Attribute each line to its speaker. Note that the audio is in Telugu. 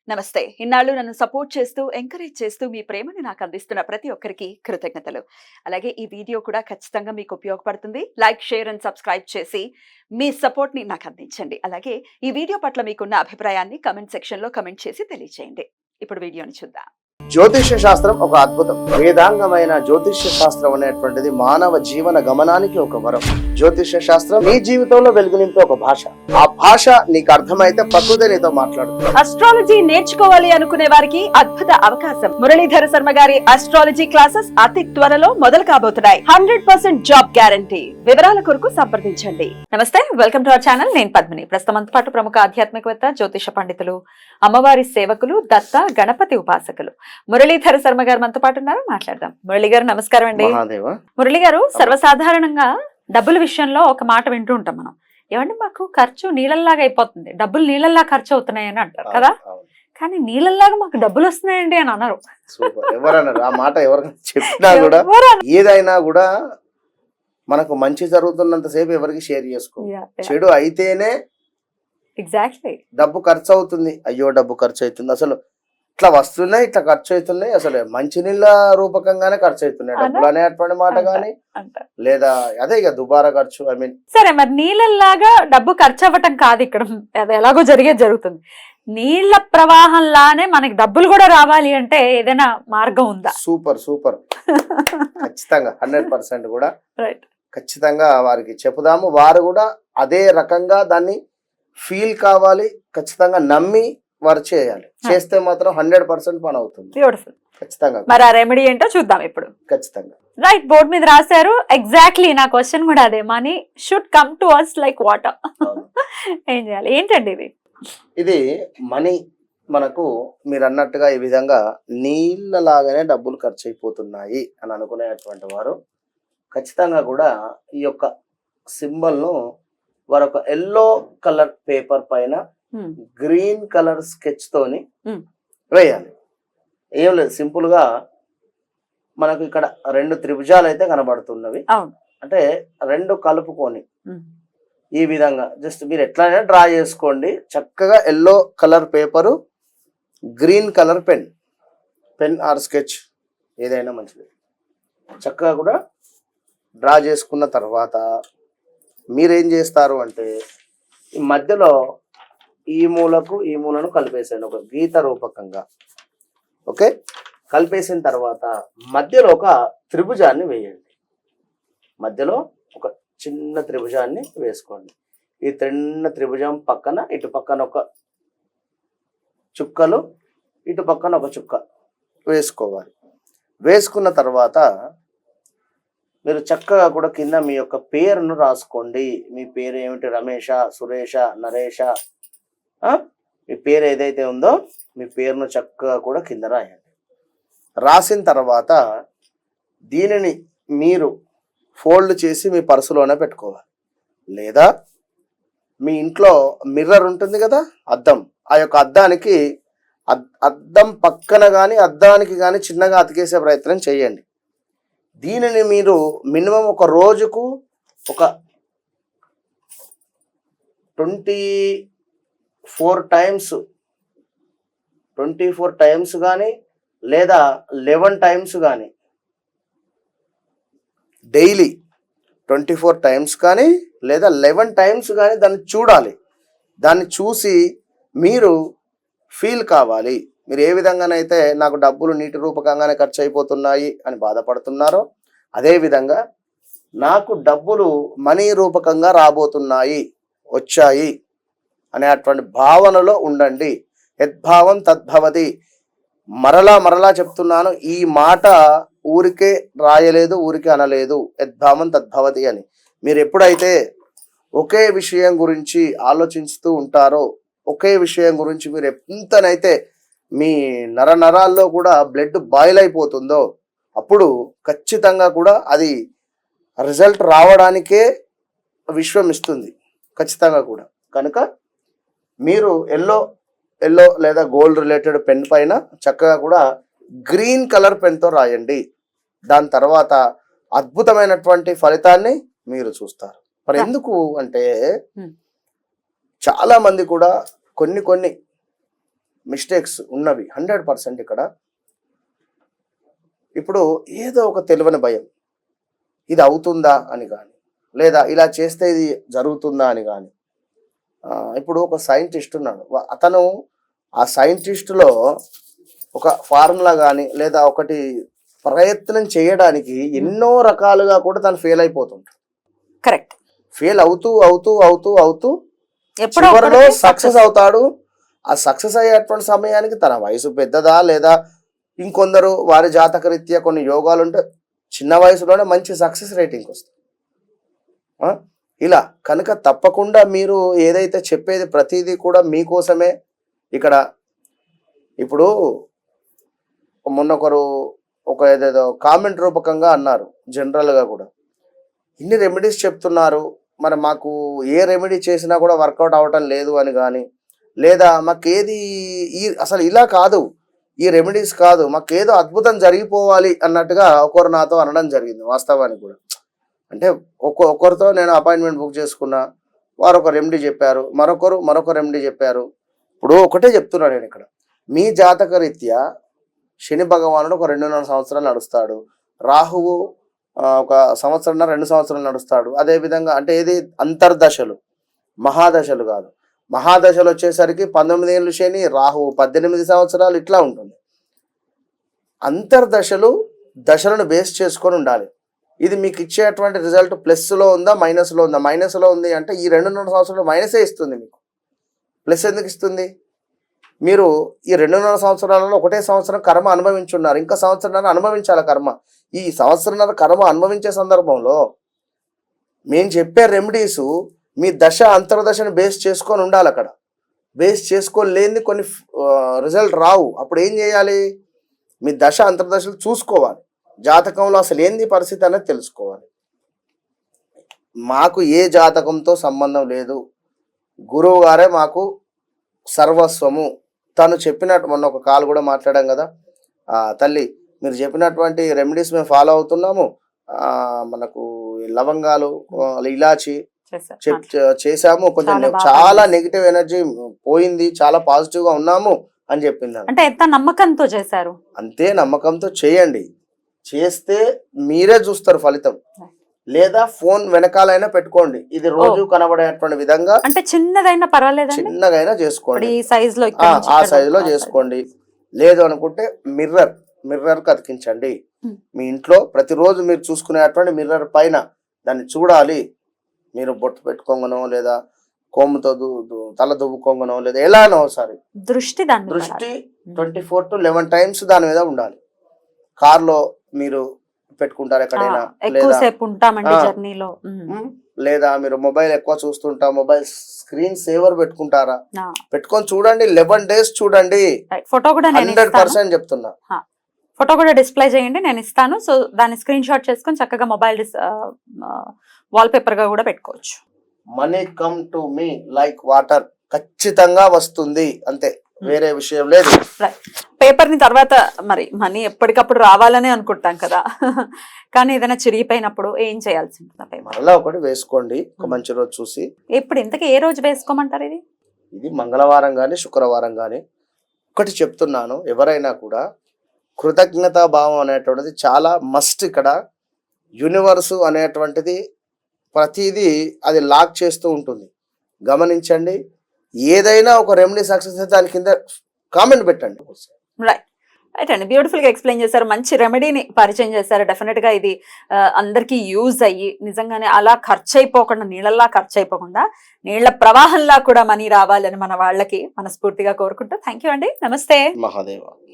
Speaker 1: నమస్తే. ఇన్నాళ్ళు నన్ను సపోర్ట్ చేస్తూ, ఎంకరేజ్ చేస్తూ మీ ప్రేమని నాకు అందిస్తున్న ప్రతి ఒక్కరికి కృతజ్ఞతలు. అలాగే ఈ వీడియో కూడా ఖచ్చితంగా మీకు ఉపయోగపడుతుంది. లైక్, షేర్ అండ్ సబ్స్క్రైబ్ చేసి మీ సపోర్ట్‌ని నాకు అందించండి. అలాగే ఈ వీడియో పట్ల మీకున్న అభిప్రాయాన్ని కామెంట్ సెక్షన్‌లో కామెంట్ చేసి తెలియజేయండి. ఇప్పుడు వీడియోని చూద్దాం.
Speaker 2: జ్యోతిష్య శాస్త్రం ఒక అద్భుతం. వేదాంగమైన జ్యోతిష్య శాస్త్రం అనేటువంటిది మానవ జీవన గమనానికి ఒక వరం. జ్యోతిష్య శాస్త్రం నీ జీవితంలో వెలుగునింపే ఒక భాష. ఆ భాష నీకు అర్థమైతే ప్రకృతి నీతో మాట్లాడుతుంది.
Speaker 1: అస్ట్రాలజీ నేర్చుకోవాలి అనుకునే వారికి అద్భుత అవకాశం. మురళీధర శర్మ గారి అస్ట్రాలజీ క్లాసెస్ అతి త్వరలో మొదలు కాబోతున్నాయి. 100% జాబ్ గ్యారంటీ. వివరాల కొరకు సంప్రదించండి. నమస్తే, వెల్కమ్ టు అవర్ ఛానల్. నేను పద్మిని. ప్రస్తుతం పాటు ప్రముఖ ఆధ్యాత్మికవేత్త, జ్యోతిష పండితులు, అమ్మవారి సేవకులు, దత్త గణపతి ఉపాసకులు మురళీధర శర్మ గారు మనతో పాటు ఉన్నారు. మాట్లాడదాం. మురళి గారు నమస్కారం అండి. మురళి గారు, సర్వసాధారణంగా డబ్బుల విషయంలో ఒక మాట వింటూ ఉంటాం మనం. ఏమంటే మాకు ఖర్చు నీళ్ళల్లాగా అయిపోతుంది, డబ్బులు నీళ్ళల్లా ఖర్చు అవుతున్నాయని అంటారు కదా. కానీ నీళ్ళల్లాగా మాకు డబ్బులు వస్తున్నాయండి అని అన్నారు.
Speaker 2: ఎవరన్నారు ఆ మాట? ఎవరైనా చెప్పినా కూడా ఏదైనా కూడా మనకు మంచి జరుగుతున్నంత సేపు ఎవరికి షేర్ చేసుకో. చెడు అయితేనే
Speaker 1: ఎగ్జాక్ట్లీ
Speaker 2: డబ్బు ఖర్చు అవుతుంది. అయ్యో డబ్బు ఖర్చు అవుతుంది, అసలు ఇట్లా వస్తున్నాయి, ఇట్లా ఖర్చు అవుతున్నాయి, అసలు మంచినీళ్ళ రూపకంగానే ఖర్చు అవుతున్నాయి డబ్బులు అనేటువంటి మాట. కానీ లేదా అదే ఇక దుబారా ఖర్చు. ఐ మీన్
Speaker 1: సరే, మరి నీళ్ళల్లాగా డబ్బు ఖర్చు అవ్వటం కాదు ఇక్కడ, అది ఎలాగో జరిగేది జరుగుతుంది. నీళ్ల ప్రవాహంలానే మనకి డబ్బులు కూడా రావాలి అంటే ఏదైనా మార్గం ఉందా?
Speaker 2: Super super. ఖచ్చితంగా 100% కూడా
Speaker 1: రైట్.
Speaker 2: ఖచ్చితంగా వారికి చెప్పుదాము. వారు కూడా అదే రకంగా దాన్ని ఫీల్ కావాలి, ఖచ్చితంగా నమ్మి వారు చేయాలి. చేస్తే మాత్రం 100% పని అవుతుంది.
Speaker 1: బ్యూటిఫుల్.
Speaker 2: ఖచ్చితంగా.
Speaker 1: మరి ఆ రెమెడీ ఏంటో చూద్దాం ఇప్పుడు.
Speaker 2: ఖచ్చితంగా.
Speaker 1: రైట్, బోర్డ్ మీద రాశారు. ఎగ్జాక్ట్లీ నా క్వశ్చన్ కూడా అదే. Money should come to us like water. ఏం చేయాలి? ఏంటండి ఇది?
Speaker 2: ఇది మనీ మనకు మీరు అన్నట్టుగా ఈ విధంగా నీళ్ళలాగానే డబ్బులు ఖర్చు అయిపోతున్నాయి అని అనుకునేటువంటి వారు ఖచ్చితంగా కూడా ఈ యొక్క సింబల్ను వారు ఒక ఎల్లో కలర్ పేపర్ పైన గ్రీన్ కలర్ స్కెచ్ తోని వేయాలి. ఏం లేదు, సింపుల్ గా మనకు ఇక్కడ 2 త్రిభుజాలు అయితే కనబడుతున్నవి. అంటే 2 కలుపుకొని ఈ విధంగా జస్ట్ మీరు ఎట్లయినా డ్రా చేసుకోండి. చక్కగా yellow colour paper, green colour pen or sketch ఏదైనా మంచిది. చక్కగా కూడా డ్రా చేసుకున్న తర్వాత మీరేం చేస్తారు అంటే ఈ మధ్యలో ఈ మూలకు ఈ మూలను కలిపేసేయండి ఒక గీత రూపకంగా. ఓకే, కలిపేసిన తర్వాత మధ్యలో ఒక త్రిభుజాన్ని వేయండి. మధ్యలో ఒక చిన్న త్రిభుజాన్ని వేసుకోండి. ఈ చిన్న త్రిభుజం పక్కన ఇటు పక్కన ఒక చుక్కలు, ఇటు పక్కన ఒక చుక్క వేసుకోవాలి. వేసుకున్న తర్వాత మీరు చక్కగా కూడా కింద మీ యొక్క పేరును రాసుకోండి. మీ పేరు ఏమిటి? రమేష, సురేష, నరేష, మీ పేరు ఏదైతే ఉందో మీ పేరును చక్కగా కూడా కింద రాయండి. రాసిన తర్వాత దీనిని మీరు ఫోల్డ్ చేసి మీ పర్సులోనే పెట్టుకోవాలి. లేదా మీ ఇంట్లో మిర్రర్ ఉంటుంది కదా, అద్దం, ఆ యొక్క అద్దానికి అద్దం పక్కన కానీ అద్దానికి కానీ చిన్నగా అతికేసే ప్రయత్నం చేయండి. దీనిని మీరు మినిమం ఒక రోజుకు ఒక 24 టైమ్స్ కానీ లేదా 11 టైమ్స్ కానీ డైలీ 24 టైమ్స్ కానీ లేదా 11 టైమ్స్ కానీ దాన్ని చూడాలి. దాన్ని చూసి మీరు ఫీల్ కావాలి. మీరు ఏ విధంగానైతే నాకు డబ్బులు నీటి రూపకంగానే ఖర్చు అయిపోతున్నాయి అని బాధపడుతున్నారో, అదేవిధంగా నాకు డబ్బులు మనీ రూపకంగా రాబోతున్నాయి, వచ్చాయి అనేటువంటి భావనలో ఉండండి. యద్భావం తద్భవతి. మరలా చెప్తున్నాను, ఈ మాట ఊరికే రాయలేదు, ఊరికే అనలేదు. యద్భావం తద్భవతి అని. మీరు ఎప్పుడైతే ఒకే విషయం గురించి ఆలోచిస్తూ ఉంటారో, ఒకే విషయం గురించి మీరు ఎంతనైతే మీ నరాల్లో కూడా బ్లడ్ బాయిల్ అయిపోతుందో, అప్పుడు ఖచ్చితంగా కూడా అది రిజల్ట్ రావడానికే విశ్వం ఇస్తుంది ఖచ్చితంగా కూడా. కనుక మీరు ఎల్లో లేదా గోల్డ్ రిలేటెడ్ పెన్ పైన చక్కగా కూడా గ్రీన్ కలర్ పెన్తో రాయండి. దాని తర్వాత అద్భుతమైనటువంటి ఫలితాన్ని మీరు చూస్తారు. మరి ఎందుకు అంటే చాలా మంది కూడా కొన్ని మిస్టేక్స్ ఉన్నవి 100% ఇక్కడ. ఇప్పుడు ఏదో ఒక తెలియని భయం, ఇది అవుతుందా అని కానీ, లేదా ఇలా చేస్తే ఇది జరుగుతుందా అని కానీ. ఇప్పుడు ఒక సైంటిస్ట్ ఉన్నాడు, అతను ఆ సైంటిస్టులో ఒక ఫార్ములా కానీ లేదా ఒకటి ప్రయత్నం చేయడానికి ఎన్నో రకాలుగా కూడా తను ఫెయిల్ అయిపోతుంటాడు.
Speaker 1: కరెక్ట్.
Speaker 2: ఫెయిల్ అవుతూ అవుతూ అవుతూ అవుతూ
Speaker 1: ఎప్పుడో
Speaker 2: చివరిలో సక్సెస్ అవుతాడు. ఆ సక్సెస్ అయ్యేటువంటి సమయానికి తన వయసు పెద్దదా, లేదా ఇంకొందరు వారి జాతక రీత్యా కొన్ని యోగాలు ఉంటే చిన్న వయసులోనే మంచి సక్సెస్ రేటింగ్ వస్తుంది. ఇలా కనుక తప్పకుండా మీరు ఏదైతే చెప్పేది ప్రతిదీ కూడా మీకోసమే. ఇక్కడ ఇప్పుడు మొన్న ఒక ఏదేదో కామెంట్ రూపకంగా అన్నారు, జనరల్గా కూడా ఇన్ని రెమెడీస్ చెప్తున్నారు, మరి మాకు ఏ రెమెడీ చేసినా కూడా వర్కౌట్ అవ్వటం లేదు అని కానీ, లేదా మాకేది అసలు ఇలా కాదు, ఈ రెమెడీస్ కాదు, మాకేదో అద్భుతం జరిగిపోవాలి అన్నట్టుగా ఒకరు నాతో అనడం జరిగింది. వాస్తవానికి కూడా అంటే ఒక్కొక్కరితో నేను అపాయింట్మెంట్ బుక్ చేసుకున్నా, వారు ఒక రెమెడీ చెప్పారు, మరొక రెమెడీ చెప్పారు. ఇప్పుడు ఒకటే చెప్తున్నాను నేను ఇక్కడ, మీ జాతక రీత్యా శని భగవానుడు ఒక 2.5 సంవత్సరాలు నడుస్తాడు, రాహువు ఒక 1 సంవత్సరం 2 సంవత్సరాలు నడుస్తాడు. అదేవిధంగా అంటే ఏది అంతర్దశలు, మహాదశలు కాదు. మహాదశలు వచ్చేసరికి 19 ఏళ్ళు శని, రాహువు 18 సంవత్సరాలు, ఇట్లా ఉంటుంది. అంతర్దశలు దశలను బేస్ చేసుకొని ఉండాలి. ఇది మీకు ఇచ్చేటువంటి రిజల్ట్ ప్లస్లో ఉందా మైనస్లో ఉందా? మైనస్లో ఉంది అంటే ఈ 2.5 సంవత్సరాలు మైనసే ఇస్తుంది మీకు. ప్లస్ ఎందుకు ఇస్తుంది? మీరు ఈ 2.5 సంవత్సరాలలో ఒకటే సంవత్సరం కర్మ అనుభవించున్నారు, ఇంకా సంవత్సరాలు అనుభవించాలి కర్మ. ఈ సంవత్సరాల కర్మ అనుభవించే సందర్భంలో మేము చెప్పే రెమెడీస్ మీ దశ అంతర్దశను బేస్ చేసుకొని ఉండాలి. అక్కడ బేస్ చేసుకొని లేని కొన్ని రిజల్ట్ రావు. అప్పుడు ఏం చేయాలి? మీ దశ అంతర్దశలు చూసుకోవాలి, జాతకంలో అసలు ఏంది పరిస్థితి అనేది తెలుసుకోవాలి. మాకు ఏ జాతకంతో సంబంధం లేదు, గురువు గారే మాకు సర్వస్వము. తను చెప్పినట్టు మొన్న ఒక కాల్ కూడా మాట్లాడాం కదా, తల్లి మీరు చెప్పినటువంటి రెమెడీస్ మేము ఫాలో అవుతున్నాము, మనకు లవంగాలు ఇలాచి చేసాము, కొంచెం చాలా నెగిటివ్ ఎనర్జీ పోయింది, చాలా పాజిటివ్ గా ఉన్నాము అని చెప్పింది.
Speaker 1: అంటే ఎంత నమ్మకంతో చేశారు? అంతే
Speaker 2: నమ్మకంతో చేయండి. చేస్తే మీరే చూస్తారు ఫలితం. లేదా ఫోన్ వెనకాలైనా పెట్టుకోండి, ఇది రోజు కనబడేటువంటి విధంగా.
Speaker 1: అంటే చిన్నదైనా పర్వాలేదు, చిన్నగైనా
Speaker 2: చేసుకోండి, ఆ సైజ్ లో చేసుకోండి. లేదు అనుకుంటే మిర్రర్ అతికించండి. మీ ఇంట్లో ప్రతిరోజు మీరు చూసుకునేటువంటి మిర్రర్ పైన దాన్ని చూడాలి. మీరు బొట్టు పెట్టుకోంగనో లేదా కొమ్ముతో తల దువ్వుకోంగనో లేదా ఎలానో ఒకసారి దృష్టి 24 to 11 టైమ్స్ దాని మీద ఉండాలి. కార్లో మీరు పెట్టుకుంటారు ఎక్కడైనా, లేదా మీరు మొబైల్ ఎక్కువ చూస్తుంటా, మొబైల్ స్క్రీన్ సేవర్ పెట్టుకుంటారా, పెట్టుకొని చూడండి. 11 days చూడండి.
Speaker 1: ఫోటో కూడా
Speaker 2: 100% చెప్తున్నా.
Speaker 1: ఫోటో కూడా డిస్ప్లే చేయండి, నేను ఇస్తాను. సో దాన్ని స్క్రీన్ షాట్ చేసుకొని చక్కగా మొబైల్ వాల్ పేపర్ గా కూడా పెట్టుకోవచ్చు.
Speaker 2: Money come to me like water, ఖచ్చితంగా వస్తుంది, అంతే, వేరే విషయం లేదు.
Speaker 1: పేపర్ ని తర్వాత మరి మనీ ఎప్పటికప్పుడు రావాలని అనుకుంటాం కదా, కానీ ఏదైనా చిరిగిపోయినప్పుడు ఏం చేయాల్సి ఉంటుంది?
Speaker 2: మళ్ళా ఒకటి వేసుకోండి, ఒక మంచి రోజు చూసి.
Speaker 1: ఇప్పుడు ఇంతకీ ఏ రోజు వేసుకోమంటారు?
Speaker 2: ఇది మంగళవారం గాని శుక్రవారం గాని. ఒకటి చెప్తున్నాను, ఎవరైనా కూడా కృతజ్ఞతా భావం అనేటువంటిది చాలా మస్ట్. ఇక్కడ యూనివర్సు అనేటువంటిది ప్రతిదీ అది లాక్ చేస్తూ ఉంటుంది, గమనించండి. ఏదైనా ఒక రెమెడీ సక్సెస్ అయితే దాని కింద కామెంట్ పెట్టండి.
Speaker 1: రైట్ అండి, బ్యూటిఫుల్ గా ఎక్స్ప్లెయిన్ చేశారు, మంచి రెమెడీని పరిచయం చేశారు. డెఫినెట్ గా ఇది అందరికీ యూజ్ అయ్యి నిజంగానే అలా ఖర్చు అయిపోకుండా, నీళ్ళల్లా ఖర్చు అయిపోకుండా నీళ్ల ప్రవాహంలా కూడా మనీ రావాలని మన వాళ్ళకి మనస్ఫూర్తిగా కోరుకుంటూ థ్యాంక్ యూ అండి. నమస్తే.
Speaker 2: మహాదేవ.